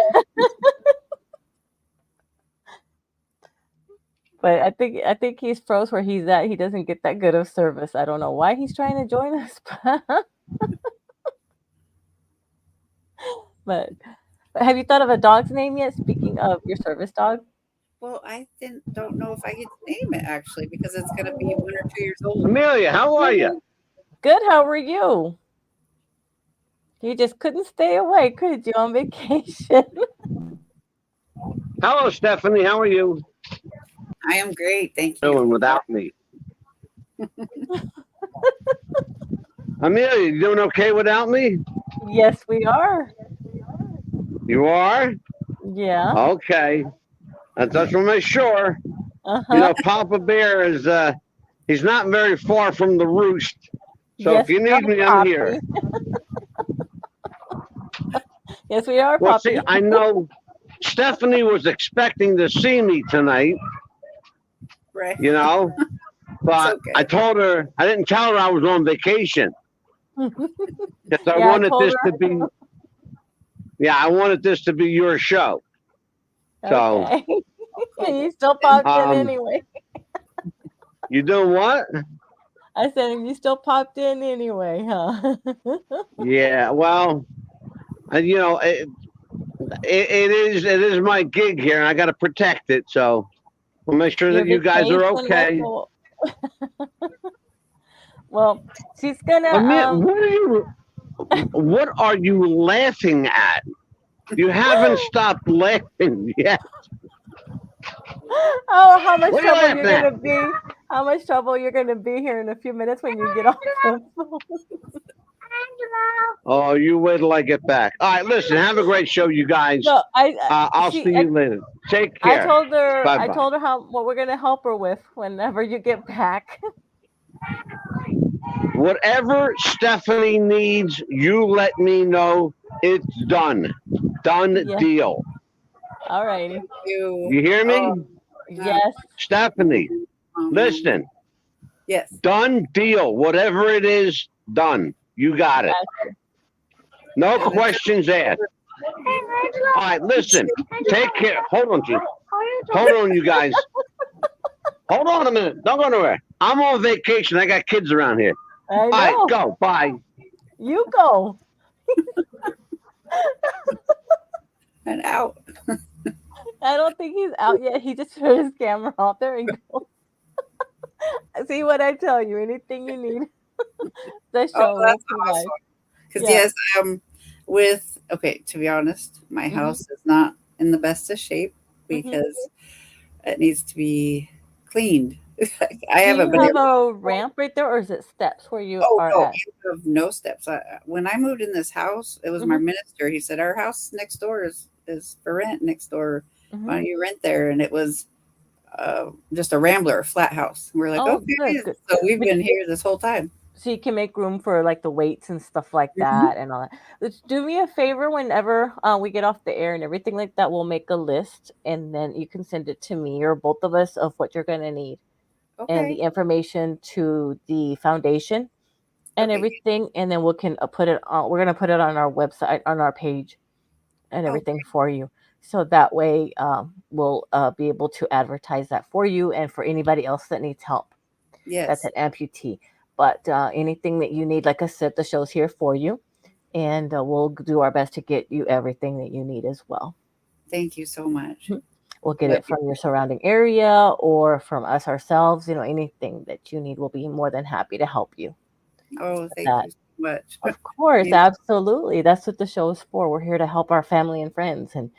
But I think he's froze where he's at. He doesn't get that good of service. I don't know why he's trying to join us, but have you thought of a dog's name yet? Speaking of your service dog. Well, I don't know if I could name it actually because it's going to be 1 or 2 years old. Amelia, how are you? Good. How are you? You just couldn't stay away, could you, on vacation? Hello, Stephanie. How are you? I am great, thank you. Doing without me. Amelia, you doing okay without me? Yes, we are. You are? Yeah. Okay. That's what I'm sure. Papa Bear is he's not very far from the roost. So Yes, if you we need are, me, I'm Poppy. here. Yes, we are, Well, Poppy. see, I know Stephanie was expecting to see me tonight, Right. but okay. I told her, I didn't tell her I was on vacation. Because I Yeah, I wanted told this her. to be, I wanted this to be your show. So, Okay. You still popped in Um, anyway. you doing what? I said, you still popped in anyway, huh? Yeah, well, it is my gig here, and I got to protect it. So we'll make sure that Your you guys are vacation okay. rental. Well, she's gonna. What are you laughing at? You haven't stopped laughing yet. Oh, how much What are you trouble you're laughing gonna be? How much trouble you're gonna be here in a few minutes when you get off the phone? Oh, you wait till I get back. All right, listen. Have a great show, you guys. No, I'll see you later. Take care. I told her. Bye-bye. I told her what we're gonna help her with whenever you get back. Whatever Stephanie needs, you let me know. It's done. Done Yeah. deal. All righty. You hear me? Yes. Stephanie, listen. Yes. Done deal. Whatever it is, done. You got it. No questions asked. All right, listen. Take care. Hold on, G. Hold on, you guys. Hold on a minute. Don't go nowhere. I'm on vacation. I got kids around here. I know. All right, go. Bye. You go. And out. I don't think he's out yet. He just put his camera off. There he goes. See what I tell you. Anything you need. The show. That's awesome. Because Yeah. yes, to be honest, my house is not in the best of shape because it needs to be cleaned. I haven't Do been you able. have a ramp right there, or is it steps where you Oh are no, at? I have no steps. When I moved in this house, it was my minister. He said our house next door is for rent next door. Why don't you rent there? And it was just a rambler, a flat house. We're like, Oh, okay. good. So we've been here this whole time. So you can make room for like the weights and stuff like that and all that. Let's do me a favor whenever we get off the air and everything like that. We'll make a list and then you can send it to me or both of us of what you're going to need and the information to the foundation and everything. And then we can put it on. We're going to put it on our website, on our page and everything for you. So that way we'll be able to advertise that for you and for anybody else that needs help. Yes. That's an amputee. But anything that you need, like I said, the show's here for you. And we'll do our best to get you everything that you need as well. Thank you so much. We'll get it from your surrounding area or from us ourselves. Anything that you need, we'll be more than happy to help you. Oh, thank you so much. Of course, absolutely. That's what the show is for. We're here to help our family and friends. And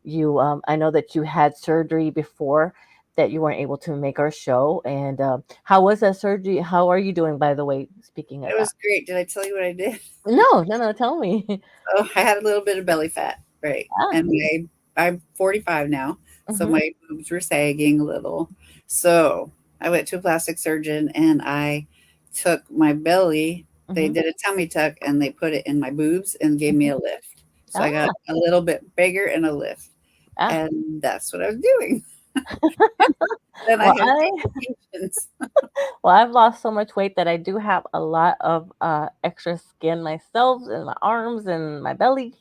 you, I know that you had surgery before that you weren't able to make our show. And how was that surgery? How are you doing, by the way? Speaking of It that. was great. Did I tell you what I did? No, tell me. Oh, I had a little bit of belly fat, right? Ah. And I'm 45 now, so Mhm. my boobs were sagging a little. So I went to a plastic surgeon and I took my belly. They Mhm. did a tummy tuck and they put it in my boobs and gave me a lift. So I got Ah, a little bit bigger and a lift, ah. and that's what I was doing. Then I Well, had vacations. I've lost so much weight that I do have a lot of extra skin myself in my arms and my belly.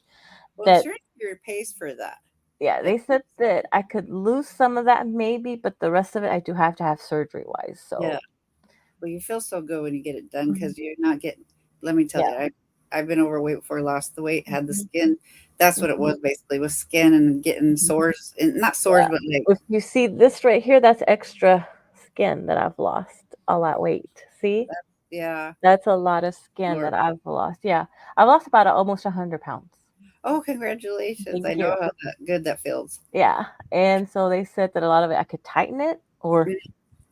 Well, That insurance carrier pays for that. Yeah, they Like, said that I could lose some of that maybe, but the rest of it I do have to have surgery wise. yeah. So Well, you feel so good when you get it done Mhm. because you're not getting. Let me tell Yeah. you, I've been overweight before I lost the weight, had the Mhm. skin. That's what it Mhm. was basically, was skin and getting Mhm. sores, and not Yeah. sores, but like, If you see this right here, that's extra skin that I've lost a lot weight. See? yeah. That's a lot of skin Lord. that I've lost. Yeah. I've lost about almost 100 pounds. Oh, congratulations! I Thank know you. how good that feels. Yeah. And so they said that a lot of it I could tighten it or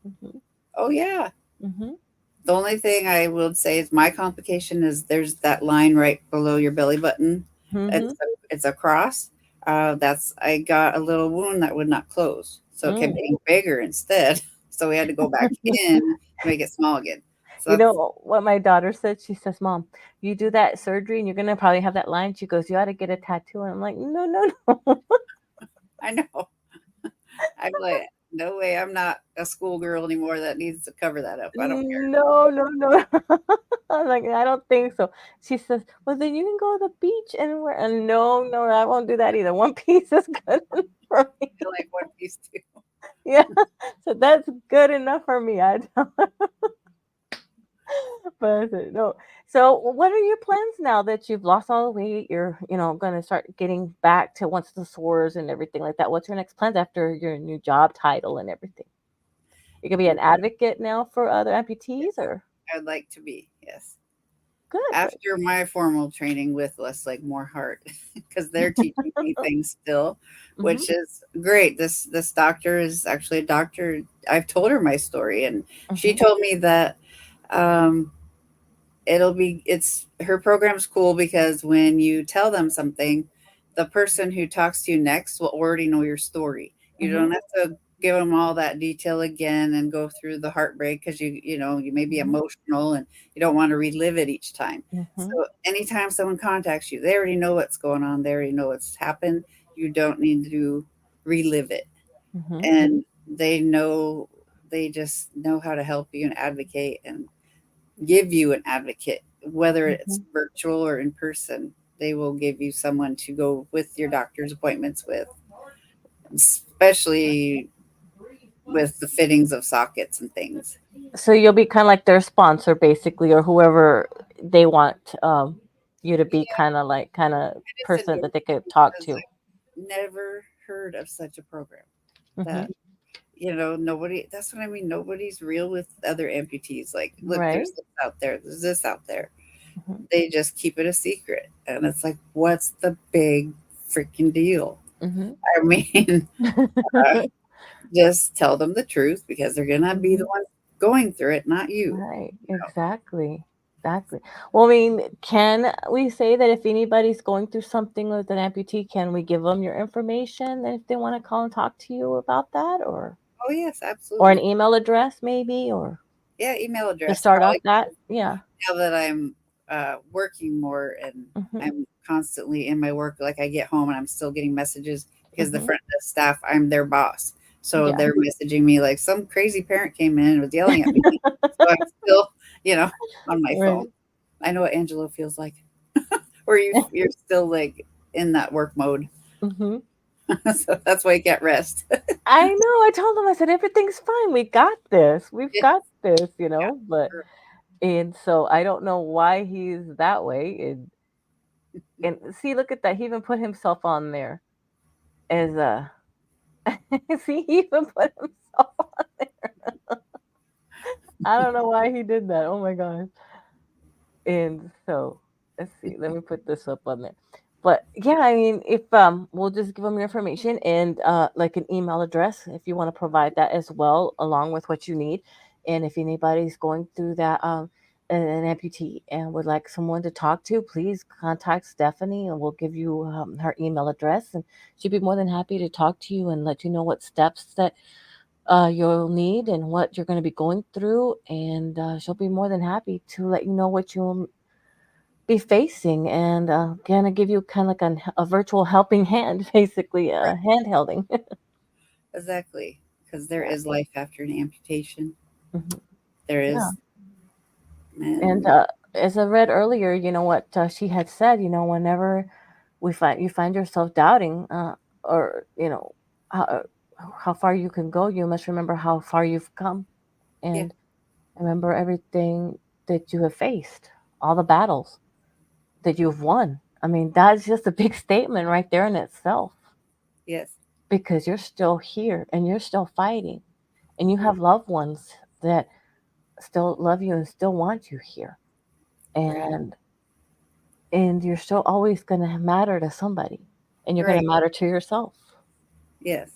Mhm. Oh yeah. Mhm. The only thing I will say is my complication is there's that line right below your belly button. Mhm. It's a cross. That's I got a little wound that would not close, so it kept Mm. getting bigger instead. So we had to go back in to make it small again. So You that's know what my daughter said? She says, "Mom, you do that surgery and you're gonna probably have that line." She goes, "You ought to get a tattoo." And I'm like, "No, no, no." I know. I'm like, no way. I'm not a schoolgirl anymore that needs to cover that up. I don't care. No, no, no. I'm like, I don't think so. She says, "Well, then you can go to the beach and wear." And no, no, I won't do that either. One piece is good for me. I like one piece too. Yeah, so that's good enough for me. I don't. But I said, no. So, what are your plans now that you've lost all the weight? You're, going to start getting back to once the sores and everything like that. What's your next plans after your new job title and everything? You gonna be an advocate now for other amputees, or I would like to be, yes. good? After my formal training with Leslie More Heart, because they're teaching me things still, Mm-hmm. which is great. This doctor is actually a doctor. I've told her my story, and she Mm-hmm. told me that um, it's her program's cool because when you tell them something, the person who talks to you next will already know your story. You Mm-hmm. don't have to give them all that detail again and go through the heartbreak because you may be Mm-hmm. emotional and you don't want to relive it each time. So Mm-hmm. anytime someone contacts you, they already know what's going on. They already know what's happened. You don't need to relive it, Mm-hmm. and they just know how to help you and advocate and give you an advocate, whether Mm-hmm. it's virtual or in person. They will give you someone to go with your doctor's appointments with, especially with the fittings of sockets and things. So you'll be kind of like their sponsor, basically, or whoever they want you to be, Yeah, kind of it is person that they interesting could talk because to. I've never heard of such a program Mm-hmm. that nobody. That's what I mean. Nobody's real with other amputees. Like, look, Right. there's this out there. There's this out there. Mm-hmm. They just keep it a secret, and it's like, what's the big freaking deal? Mm-hmm. I mean, uh, just tell them the truth because they're gonna be the Mm-hmm. ones going through it, not you. Right, exactly. Exactly. Well, I mean, can we say that if anybody's going through something with an amputee, can we give them your information and if they want to call and talk to you about that, Oh yes, or an absolutely. email address maybe, or Yeah, email to address start off probably that? Yeah. now that I'm working more and Mhm. I'm constantly in my work. Like I get home and I'm still getting messages because the Mhm. front desk staff, I'm their boss, so Yeah. they're messaging me like some crazy parent came in and was yelling at me. So I'm still, on my Right. phone. I know what Angelo feels like, or you're still like in that work mode. Mhm. So that's why you can't rest. I know. I told them, I said, everything's fine. We got this. We've Yeah, got this, yeah, but sure. and so I don't know why he's that way. And see, look at that. He even put himself on there as a see, he even put himself on there. I don't know why he did that. Oh my gosh. And so let's see. Let me put this up on there. But yeah, I mean, if we'll just give them your information and like an email address if you want to provide that as well, along with what you need. And if anybody's going through that an amputee and would like someone to talk to, please contact Stephanie and we'll give you her email address, and she'd be more than happy to talk to you and let you know what steps that you'll need and what you're going to be going through. And she'll be more than happy to let you know what you'll be facing, and gonna give you kind of like a virtual helping hand, basically, Right. hand holding. Exactly. Because there Yeah. is life after an amputation. Mhm. There Yeah. is. And And as I read earlier, you know what she had said. You know, whenever you find yourself doubting, or how, how far you can go, you must remember how far you've come, yeah, and remember everything that you have faced, all the battles that you've won. I mean, that's just a big statement right there in itself, yes, because you're still here and you're still fighting, and you right, have loved ones that still love you and still want you here, right, and you're still always going to matter to somebody, and you're going right, to matter to yourself, yes,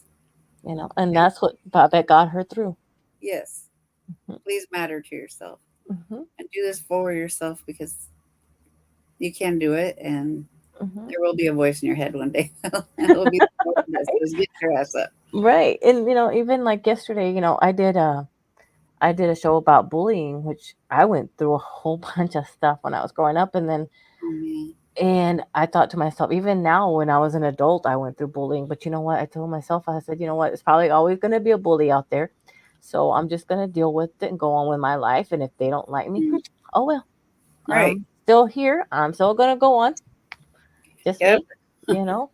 and and that's what that got her through. yes. Mhm. Please matter to yourself Mhm. and do this for yourself because you can do it, and Mhm. there will be a voice in your head one day. It'll be the voice that says, "Get your ass up." Right. And even like yesterday, I did a show about bullying, which I went through a whole bunch of stuff when I was growing up, Oh man, and I thought to myself, even now when I was an adult, I went through bullying. But you know what? I told myself, I said, you know what? It's probably always going to be a bully out there. So I'm just going to deal with it and go on with my life. And if they don't like me, mm, oh well. right? I'm still here. I'm still going to go on. Just Yep, me, you know.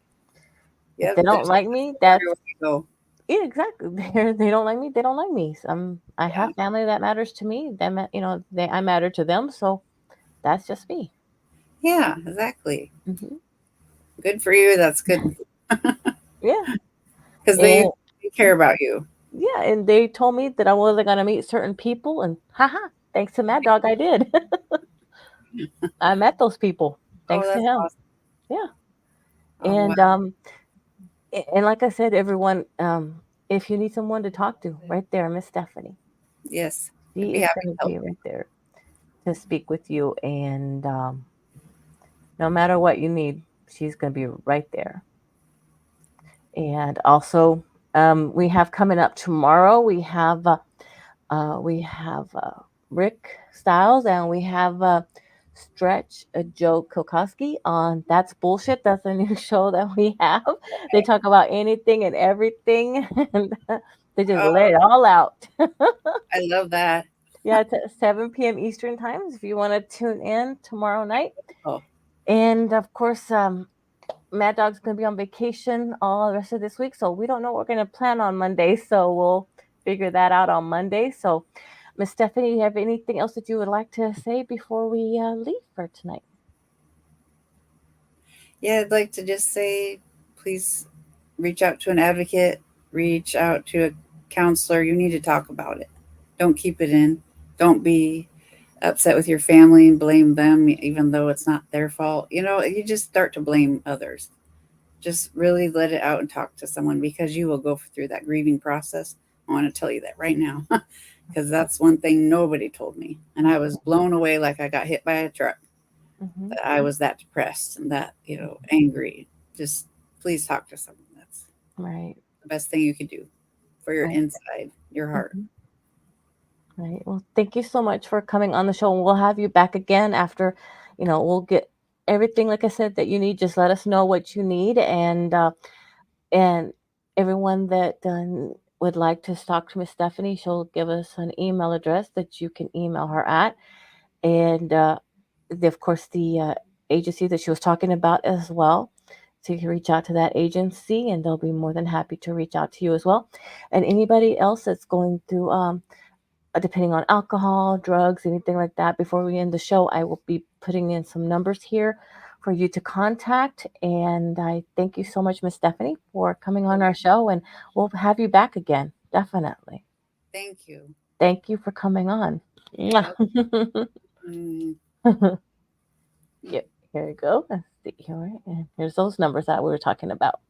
If yep. they don't There's like always me, somewhere that's where you go. yeah, exactly. They don't like me. They don't like me. So I Yeah, have family that matters to me. I matter to them. So that's just me. yeah, exactly. Hmm. Good for you. That's good Yeah. because And they care about you. yeah, and they told me that I wasn't gonna meet certain people, and haha, thanks to Mad Dog, I did. I met those people Oh, thanks to that's him. awesome. Yeah, Oh wow. and and like I said, everyone, if you need someone to talk to, right there, Miss Stephanie, Yes, I'd she be is happy to gonna help be you. right there to speak with you, and no matter what you need, she's gonna be right there. And also, we have coming up tomorrow. We have Rick Styles, and we have Stretch Joe Kokoski on That's Bullshit. That's a new show that we have. They talk about anything and everything, and they just let Oh, it all out. I love that. Yeah, it's at 7 p.m. Eastern times if you want to tune in tomorrow night. Oh, And of course, Mad Dog's going to be on vacation all the rest of this week, so we don't know what we're going to plan on Monday. So we'll figure that out on Monday. So, Miss Stephanie, you have anything else that you would like to say before we leave for tonight? yeah. I'd like to just say, please reach out to an advocate, reach out to a counselor. You need to talk about it. Don't keep it in. Don't be upset with your family and blame them, even though it's not their fault. You just start to blame others. Just really let it out and talk to someone because you will go through that grieving process. I want to tell you that right now because that's one thing nobody told me. And I was blown away like I got hit by a truck, Hmm. that I was that depressed and that, angry. Just please talk to someone. That's Right, the best thing you could do for your right, inside, your heart. hmm, right. Well, thank you so much for coming on the show. We'll have you back again after, we'll get everything, like I said, that you need. Just let us know what you need, and everyone that would like to talk to Miss Stephanie, she'll give us an email address that you can email her at. And of course, the agency that she was talking about as well. So you can reach out to that agency and they'll be more than happy to reach out to you as well. And anybody else that's going through, depending on alcohol, drugs, anything like that, before we end the show, I will be putting in some numbers here for you to contact. And I thank you so much, Miss Stephanie, for coming on our show. And we'll have you back again. Definitely. Thank you. Thank you for coming on. Yep. Mwah. Mm. Yeah. Here we go. Let's see here. And here's those numbers that we were talking about.